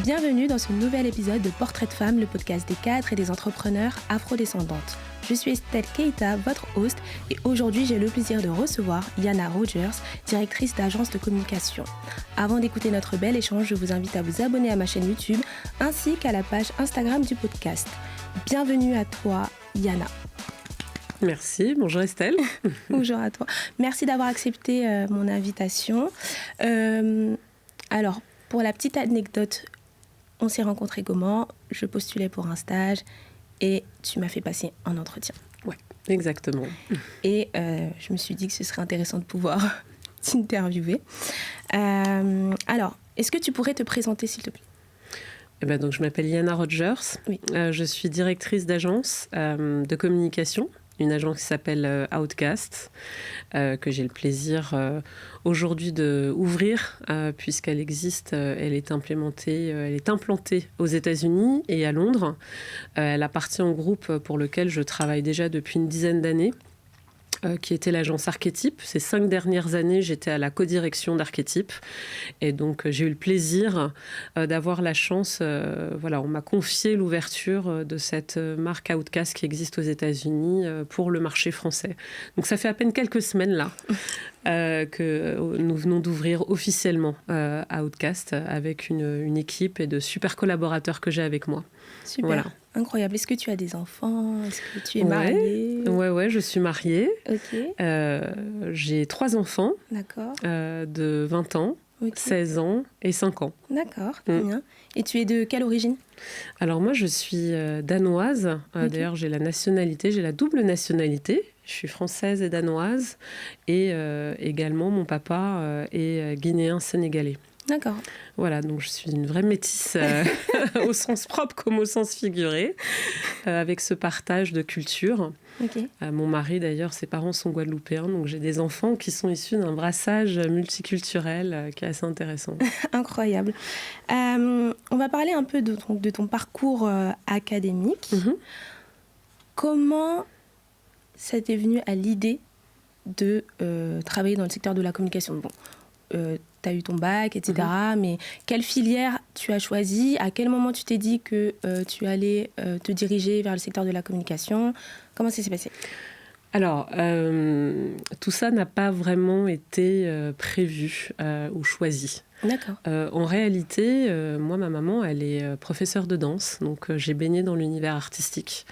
Bienvenue dans ce nouvel épisode de Portrait de Femme, le podcast des cadres et des entrepreneurs afrodescendantes. Je suis Estelle Keita, votre host, et aujourd'hui j'ai le plaisir de recevoir Yana Rogers, directrice d'agence de communication. Avant d'écouter notre bel échange, je vous invite à vous abonner à ma chaîne YouTube ainsi qu'à la page Instagram du podcast. Bienvenue à toi, Yana. Merci, bonjour Estelle. Bonjour à toi. Merci d'avoir accepté mon invitation. Alors, pour la petite anecdote, on s'est rencontrés comment ? Je postulais pour un stage et tu m'as fait passer un entretien. Ouais, exactement. Et je me suis dit que ce serait intéressant de pouvoir t'interviewer. Alors, est-ce que tu pourrais te présenter, s'il te plaît ? Donc, je m'appelle Yana Rogers. Oui. Je suis directrice d'agence de communication. Une agence qui s'appelle Outcast, que j'ai le plaisir aujourd'hui d'ouvrir, puisqu'elle existe, elle est implantée aux États-Unis et à Londres. Elle appartient au groupe pour lequel je travaille déjà depuis une dizaine d'années, qui était l'agence Archétype. Ces 5 dernières années, j'étais à la codirection d'Archétype. Et donc, j'ai eu le plaisir d'avoir la chance... on m'a confié l'ouverture de cette marque Outcast qui existe aux États-Unis pour le marché français. Donc, ça fait à peine quelques semaines, là, que nous venons d'ouvrir officiellement Outcast avec une équipe et de super collaborateurs que j'ai avec moi. Super. Voilà. Incroyable. Est-ce que tu as des enfants ? Est-ce que tu es mariée ? Ouais, je suis mariée. Ok. J'ai 3 enfants. D'accord. De 20 ans, Okay. 16 ans et 5 ans. D'accord, très bien. Et tu es de quelle origine ? Alors moi, je suis danoise. Okay. D'ailleurs, j'ai la double nationalité. Je suis française et danoise. Et également, mon papa est guinéen-sénégalais. D'accord. Voilà, donc je suis une vraie métisse au sens propre comme au sens figuré, avec ce partage de culture. Okay. Mon mari, d'ailleurs, ses parents sont guadeloupéens, donc j'ai des enfants qui sont issus d'un brassage multiculturel qui est assez intéressant. Incroyable. On va parler un peu de ton parcours académique. Mm-hmm. Comment ça t'est venu à l'idée de travailler dans le secteur de la communication ? Bon, tu as eu ton bac, etc. Mais quelle filière tu as choisi ? À quel moment tu t'es dit que tu allais te diriger vers le secteur de la communication ? Comment ça s'est passé ? Alors, tout ça n'a pas vraiment été prévu ou choisi. D'accord. En réalité, moi, ma maman, elle est professeure de danse. Donc, j'ai baigné dans l'univers artistique.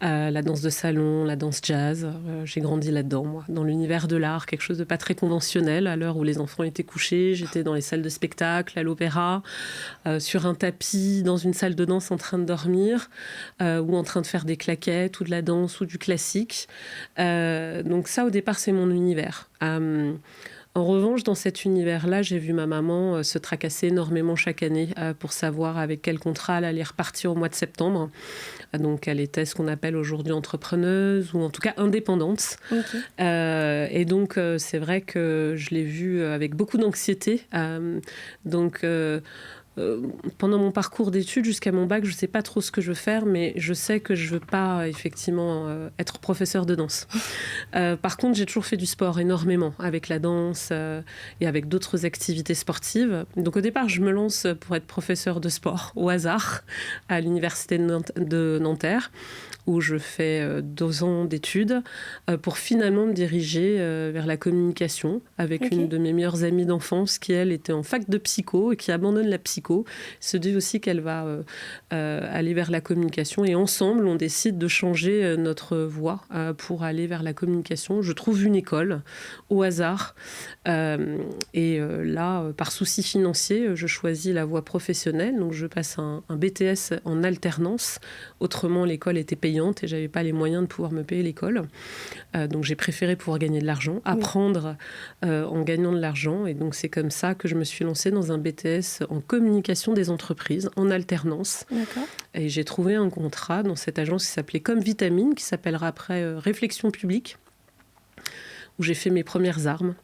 La danse de salon, la danse jazz. J'ai grandi là-dedans, moi. Dans l'univers de l'art, quelque chose de pas très conventionnel. À l'heure où les enfants étaient couchés, j'étais dans les salles de spectacle, à l'opéra, sur un tapis, dans une salle de danse en train de dormir, ou en train de faire des claquettes, ou de la danse, ou du classique. Donc ça, au départ, c'est mon univers. En revanche, dans cet univers-là, j'ai vu ma maman se tracasser énormément chaque année pour savoir avec quel contrat elle allait repartir au mois de septembre. Donc, elle était ce qu'on appelle aujourd'hui entrepreneuse ou en tout cas indépendante. Okay. Et donc, c'est vrai que je l'ai vue avec beaucoup d'anxiété. Pendant mon parcours d'études jusqu'à mon bac, je ne sais pas trop ce que je veux faire, mais je sais que je ne veux pas effectivement être professeure de danse. Par contre, j'ai toujours fait du sport énormément avec la danse et avec d'autres activités sportives. Donc au départ, je me lance pour être professeure de sport au hasard à l'université de Nanterre, où je fais 2 ans d'études pour finalement me diriger vers la communication avec une de mes meilleures amies d'enfance qui, elle, était en fac de psycho et qui abandonne la psycho. Se dit aussi qu'elle va aller vers la communication et ensemble, on décide de changer notre voie pour aller vers la communication. Je trouve une école au hasard et là, par souci financier, je choisis la voie professionnelle. Donc, je passe un BTS en alternance. Autrement, l'école était payante et j'avais pas les moyens de pouvoir me payer l'école. Donc, j'ai préféré pouvoir gagner de l'argent, apprendre en gagnant de l'argent. Et donc, c'est comme ça que je me suis lancée dans un BTS en communication des entreprises en alternance. D'accord. Et j'ai trouvé un contrat dans cette agence qui s'appelait Comme Vitamine, qui s'appellera après Réflexion Publique, où j'ai fait mes premières armes.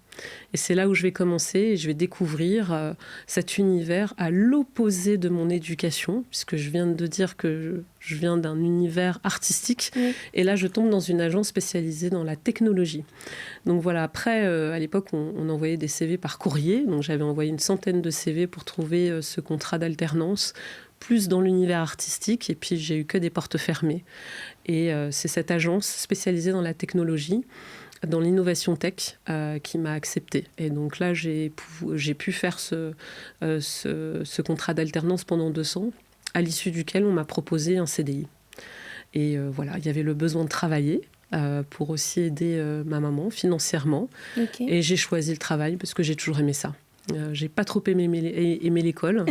Et c'est là où je vais commencer et je vais découvrir cet univers à l'opposé de mon éducation, puisque je viens de dire que je viens d'un univers artistique. Oui. Et là, je tombe dans une agence spécialisée dans la technologie. Donc voilà, après, à l'époque, on envoyait des CV par courrier. Donc j'avais envoyé une centaine de CV pour trouver ce contrat d'alternance, plus dans l'univers artistique. Et puis, j'ai eu que des portes fermées. Et c'est cette agence spécialisée dans la technologie, dans l'innovation tech, qui m'a acceptée. Et donc là, j'ai pu faire ce contrat d'alternance pendant 2 ans, à l'issue duquel on m'a proposé un CDI. Et voilà, il y avait le besoin de travailler pour aussi aider ma maman financièrement. Okay. Et j'ai choisi le travail parce que j'ai toujours aimé ça. J'ai pas trop aimé l'école.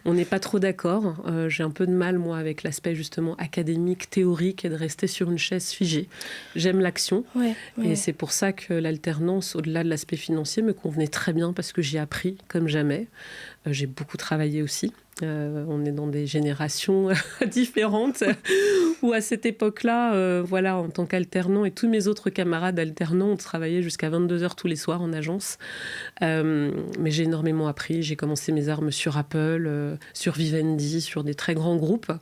On n'est pas trop d'accord. J'ai un peu de mal, moi, avec l'aspect justement académique, théorique, et de rester sur une chaise figée. J'aime l'action. Ouais. Et c'est pour ça que l'alternance, au-delà de l'aspect financier, me convenait très bien parce que j'ai appris comme jamais. J'ai beaucoup travaillé aussi. On est dans des générations différentes où à cette époque-là, voilà, en tant qu'alternant et tous mes autres camarades alternants, on travaillait jusqu'à 22h tous les soirs en agence. Mais j'ai énormément appris. J'ai commencé mes armes sur Apple, sur Vivendi, sur des très grands groupes.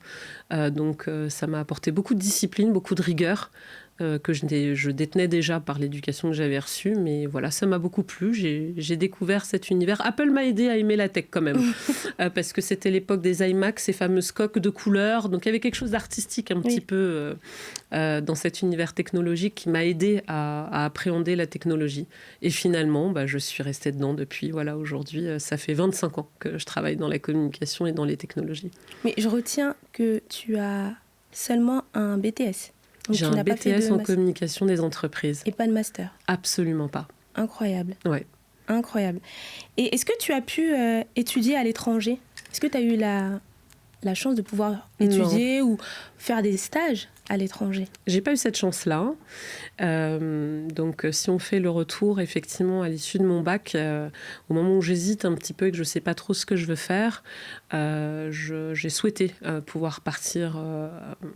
Donc ça m'a apporté beaucoup de discipline, beaucoup de rigueur. Que je détenais déjà par l'éducation que j'avais reçue, mais voilà, ça m'a beaucoup plu. J'ai découvert cet univers. Apple m'a aidé à aimer la tech quand même, parce que c'était l'époque des iMac, ces fameuses coques de couleurs. Donc il y avait quelque chose d'artistique un petit peu dans cet univers technologique qui m'a aidé à appréhender la technologie. Et finalement, je suis restée dedans depuis. Voilà, aujourd'hui, ça fait 25 ans que je travaille dans la communication et dans les technologies. Mais je retiens que tu as seulement un BTS. Donc j'ai un BTS en communication des entreprises. Et pas de master? Absolument pas. Incroyable. Ouais. Incroyable. Et est-ce que tu as pu étudier à l'étranger? Est-ce que tu as eu la chance de pouvoir étudier ou faire des stages à l'étranger? J'ai pas eu cette chance-là. Donc, si on fait le retour, effectivement, à l'issue de mon bac, au moment où j'hésite un petit peu et que je sais pas trop ce que je veux faire, j'ai souhaité pouvoir partir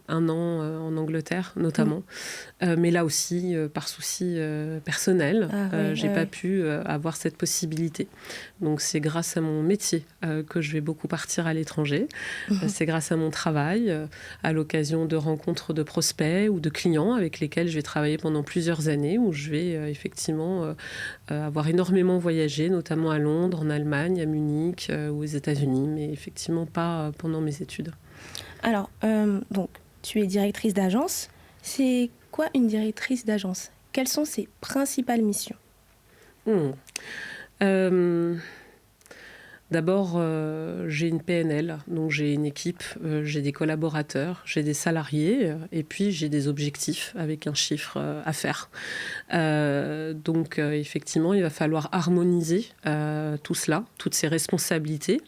1 an en Angleterre, notamment. Mais là aussi, par souci personnel, j'ai pas pu avoir cette possibilité. Donc, c'est grâce à mon métier que je vais beaucoup partir à l'étranger. C'est grâce à mon travail, à l'occasion de rencontres de prospects ou de clients avec lesquels je vais travailler pendant plusieurs années, où je vais effectivement avoir énormément voyagé, notamment à Londres, en Allemagne, à Munich ou aux États-Unis, mais effectivement pas pendant mes études. Alors, donc, tu es directrice d'agence. C'est quoi une directrice d'agence? Quelles sont ses principales missions? D'abord, j'ai une PNL, donc j'ai une équipe, j'ai des collaborateurs, j'ai des salariés, et puis j'ai des objectifs avec un chiffre à faire. Donc, effectivement, il va falloir harmoniser tout cela, toutes ces responsabilités,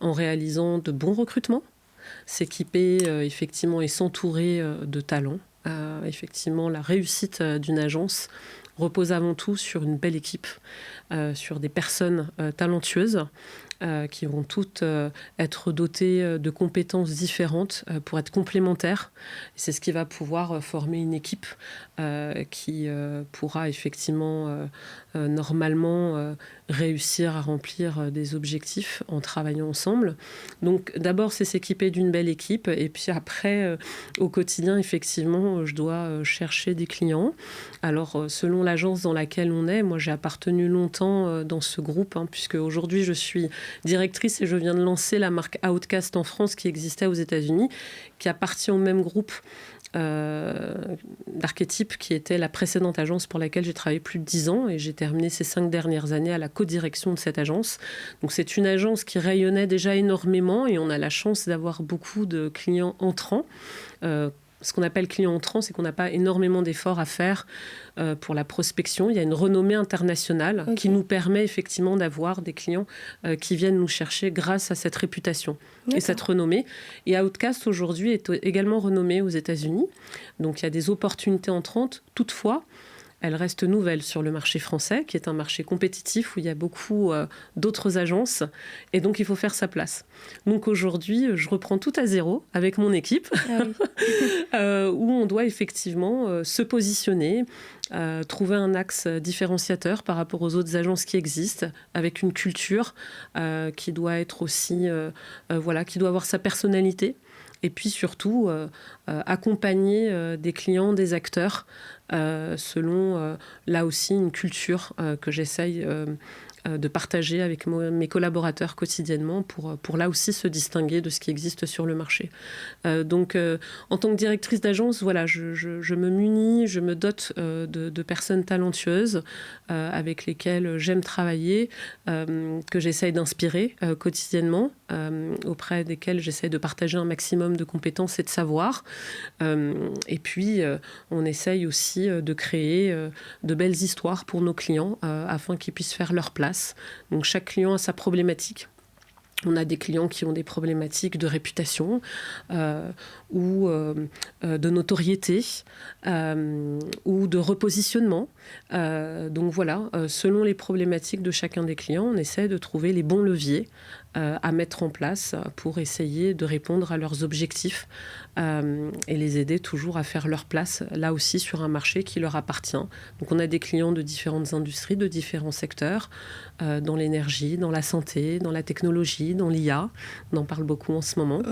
en réalisant de bons recrutements, s'équiper effectivement et s'entourer de talents. Effectivement, la réussite d'une agence repose avant tout sur une belle équipe, sur des personnes talentueuses, qui vont toutes être dotées de compétences différentes pour être complémentaires. Et c'est ce qui va pouvoir former une équipe qui pourra effectivement normalement réussir à remplir des objectifs en travaillant ensemble. Donc d'abord, c'est s'équiper d'une belle équipe, et puis après, au quotidien, effectivement, je dois chercher des clients. Alors, selon l'agence dans laquelle on est, moi j'ai appartenu longtemps dans ce groupe, puisque aujourd'hui je suis directrice et je viens de lancer la marque Outcast en France, qui existait aux États-Unis, qui appartient au même groupe d'archétype qui était la précédente agence pour laquelle j'ai travaillé plus de 10 ans, et j'ai terminé ces 5 dernières années à la co-direction de cette agence. Donc c'est une agence qui rayonnait déjà énormément, et on a la chance d'avoir beaucoup de clients entrants. Ce qu'on appelle client entrant, c'est qu'on n'a pas énormément d'efforts à faire pour la prospection. Il y a une renommée internationale qui nous permet effectivement d'avoir des clients qui viennent nous chercher grâce à cette réputation et cette renommée. Et Outcast aujourd'hui est également renommé aux États-Unis. Donc il y a des opportunités entrantes. Toutefois, elle reste nouvelle sur le marché français, qui est un marché compétitif où il y a beaucoup d'autres agences. Et donc, il faut faire sa place. Donc, aujourd'hui, je reprends tout à zéro avec mon équipe, où on doit effectivement se positionner, trouver un axe différenciateur par rapport aux autres agences qui existent, avec une culture qui doit être aussi, qui doit avoir sa personnalité. Et puis surtout, accompagner des clients, des acteurs, selon, là aussi, une culture que j'essaye de partager avec mes collaborateurs quotidiennement pour là aussi se distinguer de ce qui existe sur le marché. Donc, en tant que directrice d'agence, voilà, je me munis, je me dote de personnes talentueuses avec lesquelles j'aime travailler, que j'essaye d'inspirer quotidiennement, auprès desquelles j'essaye de partager un maximum de compétences et de savoir. Et puis, on essaye aussi de créer de belles histoires pour nos clients afin qu'ils puissent faire leur place. Donc chaque client a sa problématique. On a des clients qui ont des problématiques de réputation ou de notoriété ou de repositionnement. Donc voilà, selon les problématiques de chacun des clients, on essaie de trouver les bons leviers à mettre en place pour essayer de répondre à leurs objectifs et les aider toujours à faire leur place, là aussi, sur un marché qui leur appartient. Donc on a des clients de différentes industries, de différents secteurs, dans l'énergie, dans la santé, dans la technologie, dans l'IA. On en parle beaucoup en ce moment.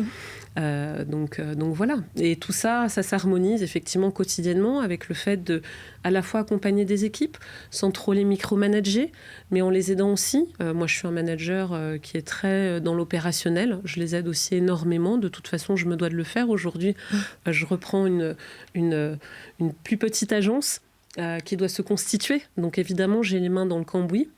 Donc voilà. Et tout ça, ça s'harmonise effectivement quotidiennement avec le fait de à la fois accompagner des équipes sans trop les micromanager, mais en les aidant aussi. Moi, je suis un manager qui est très dans l'opérationnel. Je les aide aussi énormément. De toute façon, je me dois de le faire. Aujourd'hui, je reprends une plus petite agence qui doit se constituer. Donc évidemment, j'ai les mains dans le cambouis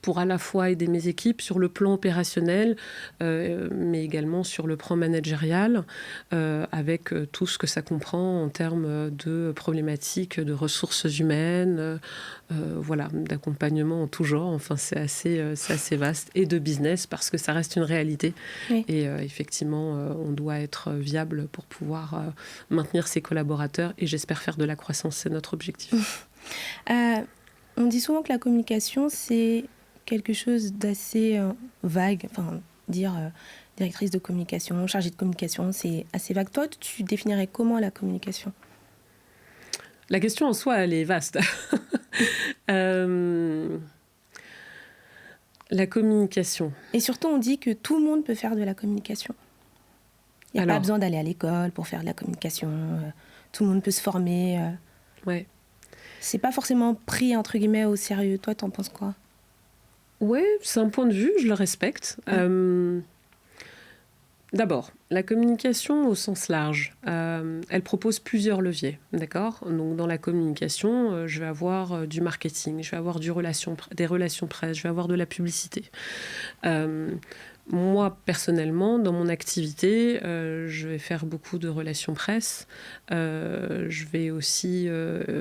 pour à la fois aider mes équipes sur le plan opérationnel, mais également sur le plan managérial, avec tout ce que ça comprend en termes de problématiques de ressources humaines, d'accompagnement en tout genre. Enfin, c'est assez vaste, et de business, parce que ça reste une réalité. Oui. Et effectivement, on doit être viable pour pouvoir maintenir ses collaborateurs, et j'espère faire de la croissance, c'est notre objectif. On dit souvent que la communication, c'est quelque chose d'assez vague, enfin, dire directrice de communication, chargée de communication, c'est assez vague. Toi, tu définirais comment la communication ? La question en soi, elle est vaste. La communication. Et surtout, on dit que tout le monde peut faire de la communication. Il n'y a pas besoin d'aller à l'école pour faire de la communication. Tout le monde peut se former. Ouais. C'est pas forcément pris, entre guillemets, au sérieux. Toi, t'en penses quoi ? Oui, c'est un point de vue, je le respecte. D'abord, la communication au sens large, elle propose plusieurs leviers, d'accord ? Donc, dans la communication, je vais avoir du marketing, je vais avoir des relations presse, je vais avoir de la publicité. Moi, personnellement, dans mon activité, je vais faire beaucoup de relations presse. Je vais aussi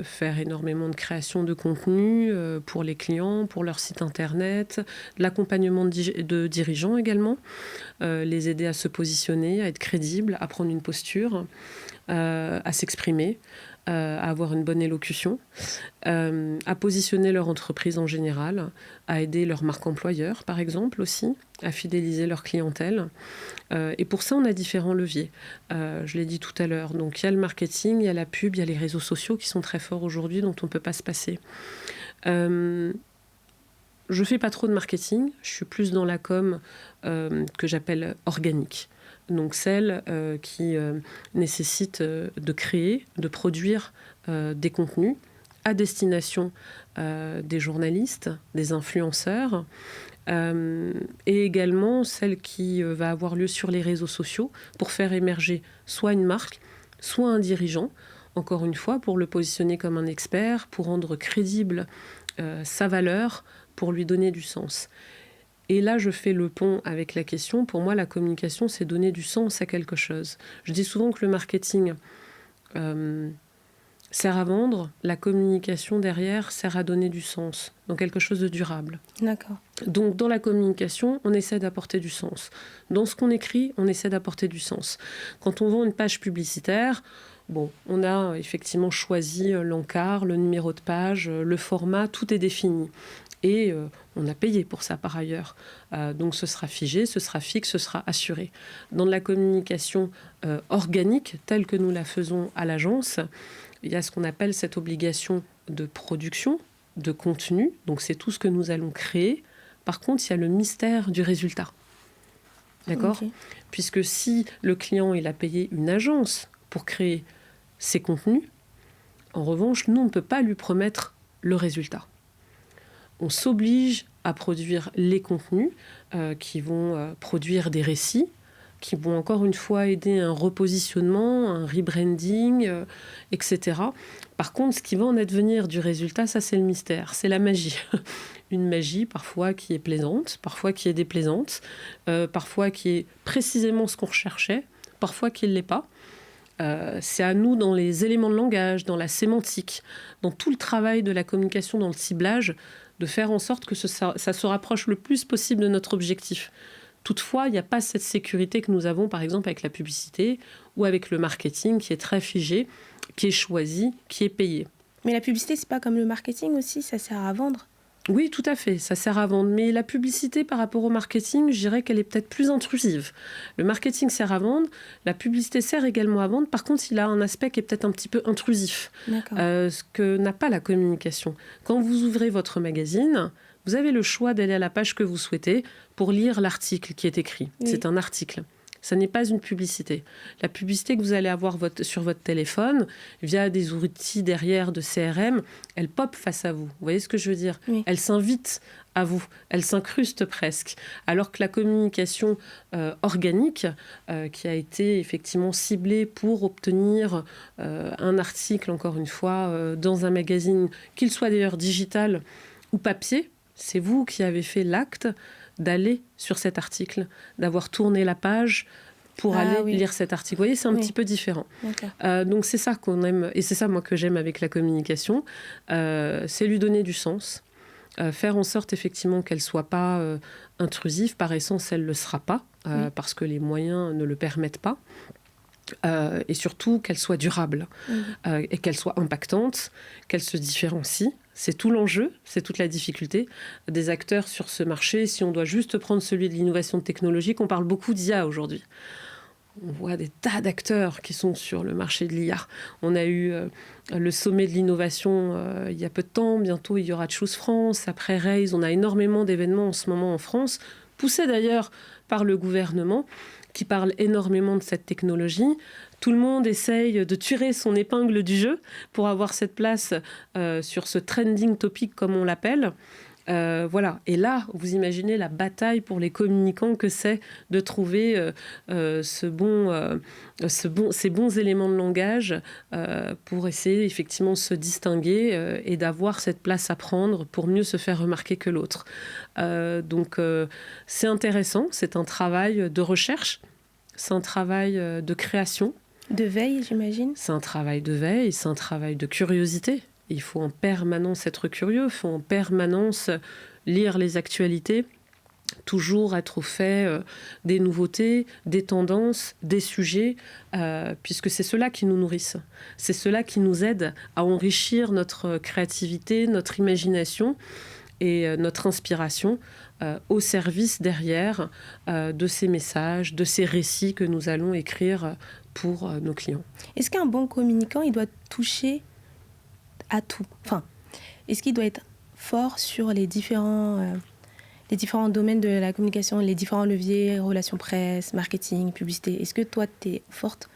faire énormément de création de contenu pour les clients, pour leur site internet, de l'accompagnement de dirigeants également, les aider à se positionner, à être crédibles, à prendre une posture, à s'exprimer, à avoir une bonne élocution, à positionner leur entreprise en général, à aider leur marque employeur, par exemple, aussi, à fidéliser leur clientèle. Et pour ça, on a différents leviers. Je l'ai dit tout à l'heure. Donc, il y a le marketing, il y a la pub, il y a les réseaux sociaux qui sont très forts aujourd'hui, dont on ne peut pas se passer. Je ne fais pas trop de marketing. Je suis plus dans la com que j'appelle organique. Donc celle qui nécessite de créer, de produire des contenus à destination des journalistes, des influenceurs, et également celle qui va avoir lieu sur les réseaux sociaux pour faire émerger soit une marque, soit un dirigeant, encore une fois, pour le positionner comme un expert, pour rendre crédible sa valeur, pour lui donner du sens. Et là, je fais le pont avec la question. Pour moi, la communication, c'est donner du sens à quelque chose. Je dis souvent que le marketing sert à vendre. La communication, derrière, sert à donner du sens, donc quelque chose de durable. D'accord. Donc, dans la communication, on essaie d'apporter du sens. Dans ce qu'on écrit, on essaie d'apporter du sens. Quand on vend une page publicitaire, Bon, on a effectivement choisi l'encart, le numéro de page, le format, tout est défini. Et on a payé pour ça par ailleurs. Donc ce sera figé, ce sera fixe, ce sera assuré. Dans la communication organique, telle que nous la faisons à l'agence, il y a ce qu'on appelle cette obligation de production, de contenu. Donc c'est tout ce que nous allons créer. Par contre, il y a le mystère du résultat. D'accord ? Okay. Puisque si le client il a payé une agence pour créer ses contenus, en revanche, nous, on ne peut pas lui promettre le résultat. On s'oblige à produire les contenus qui vont produire des récits, qui vont encore une fois aider un repositionnement, un rebranding, etc. Par contre, ce qui va en advenir du résultat, ça c'est le mystère, c'est la magie. Une magie parfois qui est plaisante, parfois qui est déplaisante, parfois qui est précisément ce qu'on recherchait, parfois qui ne l'est pas. C'est à nous, dans les éléments de langage, dans la sémantique, dans tout le travail de la communication, dans le ciblage, de faire en sorte que ça se rapproche le plus possible de notre objectif. Toutefois, il n'y a pas cette sécurité que nous avons, par exemple, avec la publicité ou avec le marketing qui est très figé, qui est choisi, qui est payé. Mais la publicité, c'est pas comme le marketing aussi, ça sert à vendre ? Oui, tout à fait, ça sert à vendre. Mais la publicité, par rapport au marketing, je dirais qu'elle est peut-être plus intrusive. Le marketing sert à vendre, la publicité sert également à vendre. Par contre, il a un aspect qui est peut-être un petit peu intrusif, ce que n'a pas la communication. Quand vous ouvrez votre magazine, vous avez le choix d'aller à la page que vous souhaitez pour lire l'article qui est écrit. Oui. C'est un article. Ça n'est pas une publicité. La publicité que vous allez avoir sur votre téléphone, via des outils derrière de CRM, elle pop face à vous. Vous voyez ce que je veux dire ? Oui. Elle s'invite à vous. Elle s'incruste presque. Alors que la communication organique, qui a été effectivement ciblée pour obtenir un article, encore une fois, dans un magazine, qu'il soit d'ailleurs digital ou papier, c'est vous qui avez fait l'acte d'aller sur cet article, d'avoir tourné la page pour aller lire cet article. Vous voyez, c'est un petit peu différent. Donc c'est ça qu'on aime, et c'est ça moi que j'aime avec la communication, c'est lui donner du sens, faire en sorte effectivement qu'elle ne soit pas intrusive, par essence elle ne le sera pas, parce que les moyens ne le permettent pas. Et surtout qu'elle soit durable et qu'elle soit impactante, qu'elle se différencie. C'est tout l'enjeu, c'est toute la difficulté des acteurs sur ce marché. Si on doit juste prendre celui de l'innovation technologique, on parle beaucoup d'IA aujourd'hui. On voit des tas d'acteurs qui sont sur le marché de l'IA. On a eu le sommet de l'innovation il y a peu de temps. Bientôt, il y aura Choose France. Après Raise, on a énormément d'événements en ce moment en France, poussés d'ailleurs par le gouvernement, qui parle énormément de cette technologie. Tout le monde essaye de tirer son épingle du jeu pour avoir cette place sur ce trending topic, comme on l'appelle. Voilà. Et là, vous imaginez la bataille pour les communicants que c'est de trouver ces bons éléments de langage pour essayer effectivement de se distinguer et d'avoir cette place à prendre pour mieux se faire remarquer que l'autre. Donc, c'est intéressant. C'est un travail de recherche. C'est un travail de création. De veille, j'imagine. C'est un travail de veille, c'est un travail de curiosité. Il faut en permanence être curieux, il faut en permanence lire les actualités, toujours être au fait des nouveautés, des tendances, des sujets, puisque c'est cela qui nous nourrissent. C'est cela qui nous aide à enrichir notre créativité, notre imagination et notre inspiration au service derrière de ces messages, de ces récits que nous allons écrire pour nos clients. Est-ce qu'un bon communicant, il doit toucher à tout ? Enfin, est-ce qu'il doit être fort sur les différents domaines de la communication, les différents leviers, relations presse, marketing, publicité ? Est-ce que toi, tu es forte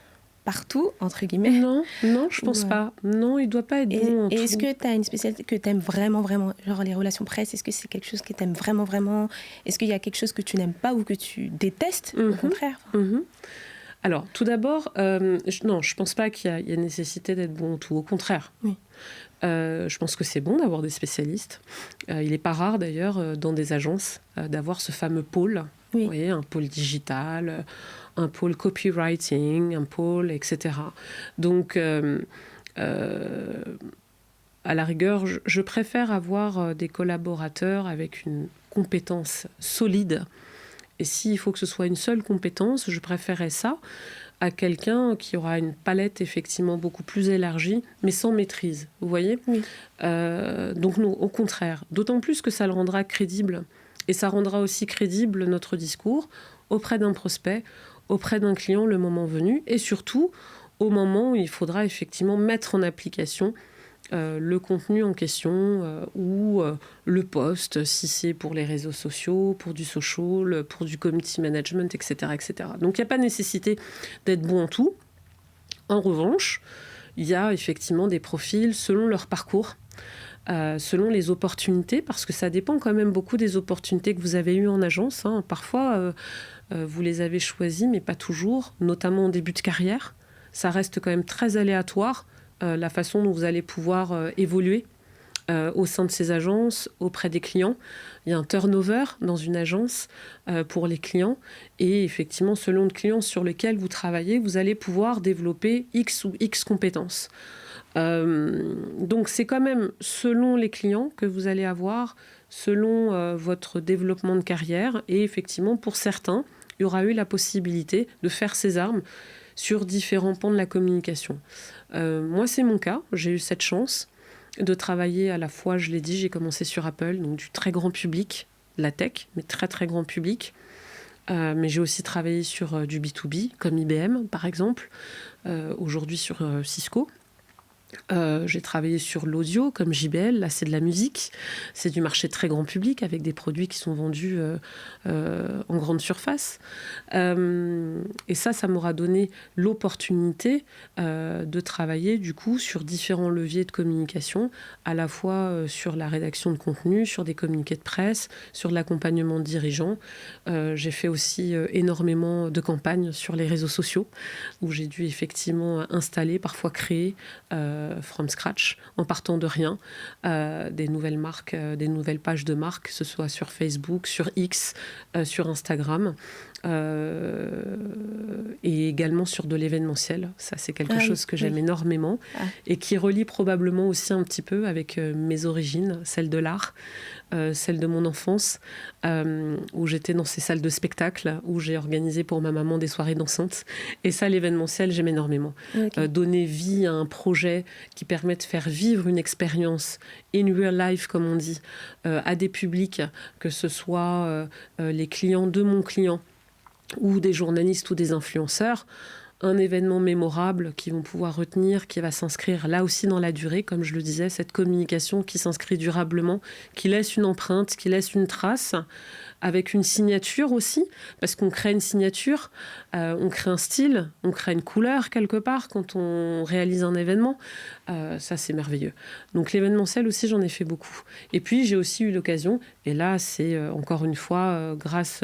partout, entre guillemets ? Non, je pense pas. Non, il doit pas être bon en tout. Est-ce que tu as une spécialité que tu aimes vraiment, vraiment, genre les relations presse, est-ce que c'est quelque chose que tu aimes vraiment, vraiment ? Est-ce qu'il y a quelque chose que tu n'aimes pas ou que tu détestes, au contraire ? Alors, tout d'abord, non, je pense pas qu'il y a nécessité d'être bon en tout. Au contraire. Oui. Je pense que c'est bon d'avoir des spécialistes. Il n'est pas rare, d'ailleurs, dans des agences, d'avoir ce fameux pôle. Oui. Vous voyez, un pôle digital, un pôle copywriting, un pôle, etc. Donc, à la rigueur, je préfère avoir des collaborateurs avec une compétence solide. Et s'il faut que ce soit une seule compétence, je préférerais ça. à quelqu'un qui aura une palette effectivement beaucoup plus élargie, mais sans maîtrise, vous voyez ? Oui. Donc non, au contraire, d'autant plus que ça le rendra crédible, et ça rendra aussi crédible notre discours auprès d'un prospect, auprès d'un client le moment venu, et surtout au moment où il faudra effectivement mettre en application le contenu en question ou le post, si c'est pour les réseaux sociaux, pour du social, pour du community management, etc. etc. Donc il n'y a pas nécessité d'être bon en tout. En revanche, il y a effectivement des profils selon leur parcours, selon les opportunités, parce que ça dépend quand même beaucoup des opportunités que vous avez eues en agence. Hein. Parfois, vous les avez choisies, mais pas toujours, notamment au début de carrière. Ça reste quand même très aléatoire. La façon dont vous allez pouvoir évoluer au sein de ces agences, auprès des clients. Il y a un turnover dans une agence pour les clients et effectivement, selon le client sur lequel vous travaillez, vous allez pouvoir développer X ou X compétences. Donc c'est quand même selon les clients que vous allez avoir, selon votre développement de carrière et effectivement, pour certains, il y aura eu la possibilité de faire ses armes sur différents pans de la communication. Moi, c'est mon cas. J'ai eu cette chance de travailler à la fois, je l'ai dit, j'ai commencé sur Apple, donc du très grand public, la tech, mais très très grand public. Mais j'ai aussi travaillé sur du B2B, comme IBM par exemple, aujourd'hui sur Cisco. J'ai travaillé sur l'audio comme JBL, là c'est de la musique, c'est du marché très grand public avec des produits qui sont vendus en grande surface. Et ça m'aura donné l'opportunité de travailler du coup sur différents leviers de communication, à la fois sur la rédaction de contenu, sur des communiqués de presse, sur l'accompagnement de dirigeants. J'ai fait aussi énormément de campagnes sur les réseaux sociaux où j'ai dû effectivement installer, parfois créer from scratch, en partant de rien, des nouvelles marques, des nouvelles pages de marques, que ce soit sur Facebook, sur X, sur Instagram, et également sur de l'événementiel. Ça, c'est quelque chose que j'aime énormément et qui relie probablement aussi un petit peu avec mes origines, celles de l'art, celle de mon enfance, où j'étais dans ces salles de spectacle, où j'ai organisé pour ma maman des soirées dansantes. Et ça, l'événementiel, j'aime énormément. Donner vie à un projet qui permet de faire vivre une expérience in real life, comme on dit, à des publics, que ce soit les clients de mon client, ou des journalistes ou des influenceurs, un événement mémorable qu'ils vont pouvoir retenir, qui va s'inscrire là aussi dans la durée, comme je le disais, cette communication qui s'inscrit durablement, qui laisse une empreinte, qui laisse une trace, avec une signature aussi, parce qu'on crée une signature, on crée un style, on crée une couleur quelque part quand on réalise un événement. Ça, c'est merveilleux. Donc l'événementiel aussi, j'en ai fait beaucoup. Et puis, j'ai aussi eu l'occasion, et là, c'est encore une fois, grâce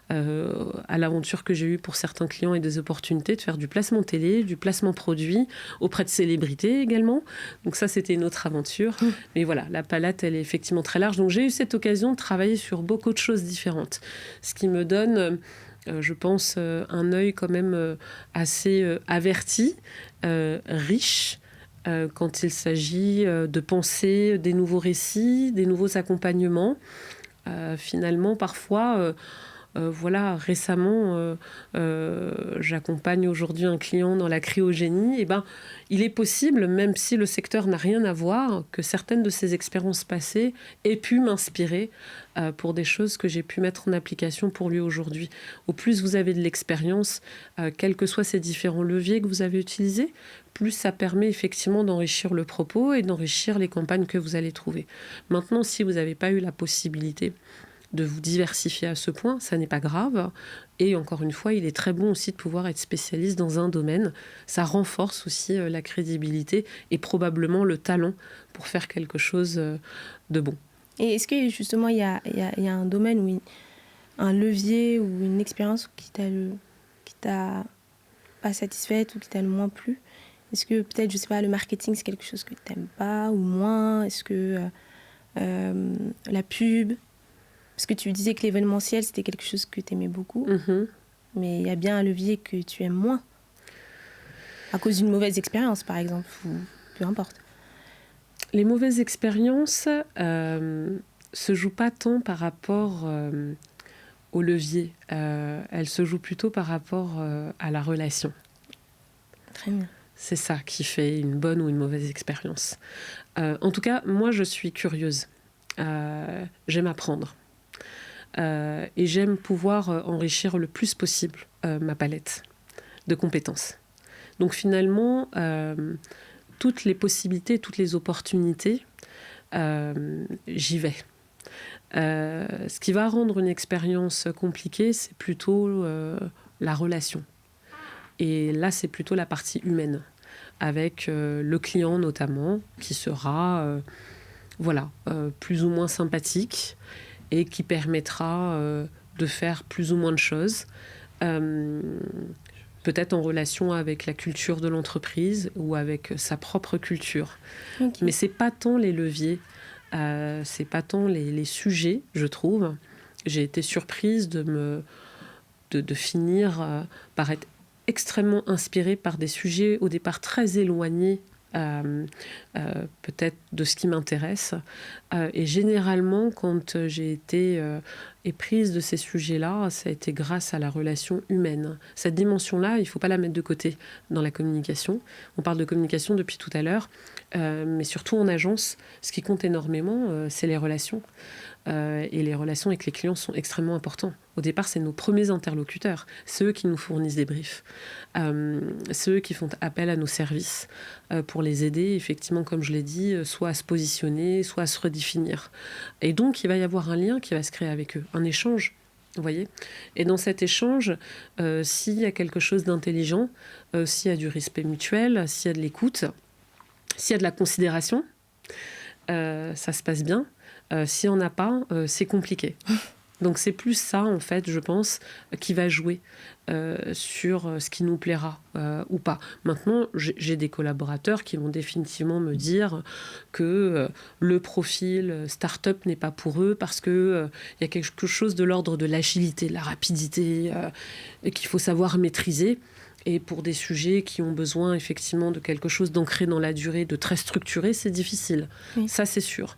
à l'aventure que j'ai eue pour certains clients et des opportunités, de faire du placement télé, du placement produit, auprès de célébrités également. Donc ça, c'était une autre aventure. Mais voilà, la palette, elle est effectivement très large. Donc j'ai eu cette occasion de travailler sur beaucoup de choses différentes. Ce qui me donne, je pense, un œil quand même assez averti, riche, quand il s'agit de penser des nouveaux récits, des nouveaux accompagnements. Finalement, parfois... voilà, récemment, j'accompagne aujourd'hui un client dans la cryogénie. Et ben, il est possible, même si le secteur n'a rien à voir, que certaines de ces expériences passées aient pu m'inspirer pour des choses que j'ai pu mettre en application pour lui aujourd'hui. Au plus vous avez de l'expérience, quels que soient ces différents leviers que vous avez utilisés, plus ça permet effectivement d'enrichir le propos et d'enrichir les campagnes que vous allez trouver. Maintenant, si vous n'avez pas eu la possibilité de vous diversifier à ce point, ça n'est pas grave. Et encore une fois, il est très bon aussi de pouvoir être spécialiste dans un domaine. Ça renforce aussi la crédibilité et probablement le talent pour faire quelque chose de bon. Et est-ce que justement, il y a un domaine où un levier ou une expérience qui t'a pas satisfaite ou qui t'a le moins plu? Est-ce que peut-être, je sais pas, le marketing, c'est quelque chose que tu n'aimes pas ou moins? Est-ce que la pub? Parce que tu disais que l'événementiel, c'était quelque chose que tu aimais beaucoup. Mais il y a bien un levier que tu aimes moins. À cause d'une mauvaise expérience, par exemple, ou peu importe. Les mauvaises expériences se jouent pas tant par rapport au levier, elle se joue plutôt par rapport à la relation. Très bien. C'est ça qui fait une bonne ou une mauvaise expérience. En tout cas, moi, je suis curieuse. J'aime apprendre. Et j'aime pouvoir enrichir le plus possible ma palette de compétences. Donc finalement, toutes les possibilités, toutes les opportunités, j'y vais. Ce qui va rendre une expérience compliquée, c'est plutôt la relation. Et là, c'est plutôt la partie humaine, avec le client notamment, qui sera plus ou moins sympathique et qui permettra de faire plus ou moins de choses. Peut-être en relation avec la culture de l'entreprise ou avec sa propre culture. Okay. Mais c'est pas tant les leviers, c'est pas tant les sujets, je trouve. J'ai été surprise de finir par être extrêmement inspirée par des sujets au départ très éloignés peut-être de ce qui m'intéresse. Et généralement, quand j'ai été éprise de ces sujets-là, ça a été grâce à la relation humaine. Cette dimension-là, il ne faut pas la mettre de côté dans la communication. On parle de communication depuis tout à l'heure, mais surtout en agence, ce qui compte énormément, c'est les relations. Et les relations avec les clients sont extrêmement importantes. Au départ, c'est nos premiers interlocuteurs, ceux qui nous fournissent des briefs, ceux qui font appel à nos services pour les aider, effectivement, comme je l'ai dit, soit à se positionner, soit à se redéfinir. Et donc, il va y avoir un lien qui va se créer avec eux, un échange, vous voyez. Et dans cet échange, s'il y a quelque chose d'intelligent, s'il y a du respect mutuel, s'il y a de l'écoute, s'il y a de la considération, ça se passe bien. S'il n'y en a pas, c'est compliqué. Donc c'est plus ça, en fait, je pense, qui va jouer sur ce qui nous plaira ou pas. Maintenant, j'ai des collaborateurs qui vont définitivement me dire que le profil start-up n'est pas pour eux parce qu'il y a quelque chose de l'ordre de l'agilité, de la rapidité, qu'il faut savoir maîtriser. Et pour des sujets qui ont besoin effectivement de quelque chose d'ancré dans la durée, de très structuré, c'est difficile. Oui. Ça, c'est sûr.